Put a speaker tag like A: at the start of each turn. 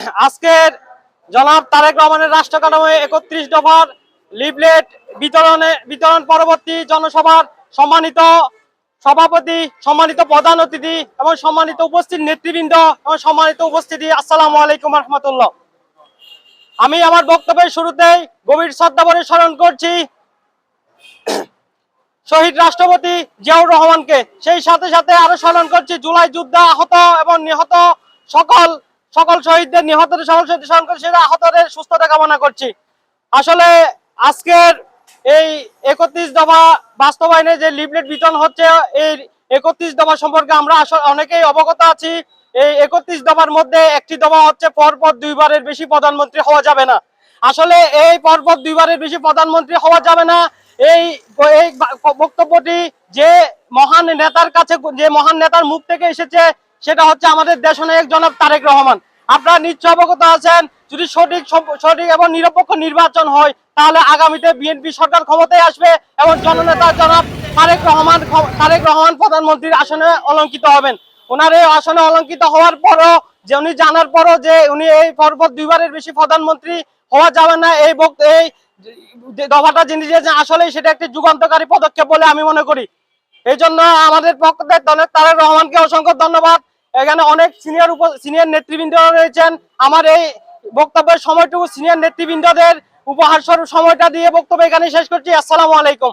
A: আজকের জনাব তারেক রহমানের রাষ্ট্র কাঠামো ৩১ দফার লিফলেট বিতরণ পরবর্তী জনসভার সম্মানিত সভাপতি, সম্মানিত প্রধান অতিথি এবং সম্মানিত উপস্থিত নেতৃবৃন্দ এবং সম্মানিত উপস্থিতি, আসসালামু আলাইকুম রহমতুল্লাহ। আমি আমার বক্তব্যের শুরুতেই গভীর শ্রদ্ধা ভরে স্মরণ করছি শহীদ রাষ্ট্রপতি জিয়াউর রহমানকে। সেই সাথে সাথে আরো স্মরণ করছি জুলাই যুদ্ধে আহত এবং নিহত সকল শহীদদের, নিহতদের সকল শহীদ স্মরণ করছি, আহতদের সুস্থতা কামনা করছি। আসলে আজকের এই ৩১ দফা বাস্তবায়নে যে লিফলেট বিতরণ হচ্ছে, এই ৩১ দফা সম্পর্কে আমরা অনেকেই অবগত আছি। এই ৩১ দফার মধ্যে একটি দফা হচ্ছে পরপর 2 বারের বেশি প্রধানমন্ত্রী হওয়া যাবে না। আসলে এই পরপর 2 বারের বেশি প্রধানমন্ত্রী হওয়া যাবে না, এই বক্তব্যটি যে মহান নেতার মুখ থেকে এসেছে, সেটা হচ্ছে আমাদের দেশনায়ক জনাব তারেক রহমান। আপনারা নিশ্চয় অবগত আছেন, যদি সঠিক এবং নিরপেক্ষ নির্বাচন হয়, তাহলে আগামীতে বিএনপি সরকার ক্ষমতায় আসবে এবং জননেতা জনাব তারেক রহমান প্রধানমন্ত্রীর আসনে অলঙ্কিত হবেন। ওনার এই আসনে অলঙ্কিত হওয়ার পরও যে উনি জানার পরও যে উনি এই পরপর 2 বারের বেশি প্রধানমন্ত্রী হওয়া যাবে না, এই দফাটা যিনি দিয়েছেন, আসলে সেটা একটি যুগান্তকারী পদক্ষেপ বলে আমি মনে করি। এই জন্য আমাদের পক্ষ থেকে তারেক রহমানকে অসংখ্য ধন্যবাদ। এখানে অনেক সিনিয়র নেতৃবৃন্দ রয়েছেন। আমার এই বক্তব্যের সময়টুকু সিনিয়র নেতৃবৃন্দদের উপহার স্বরূপ সময়টা দিয়ে বক্তব্য এখানে শেষ করছি। আসসালামু আলাইকুম।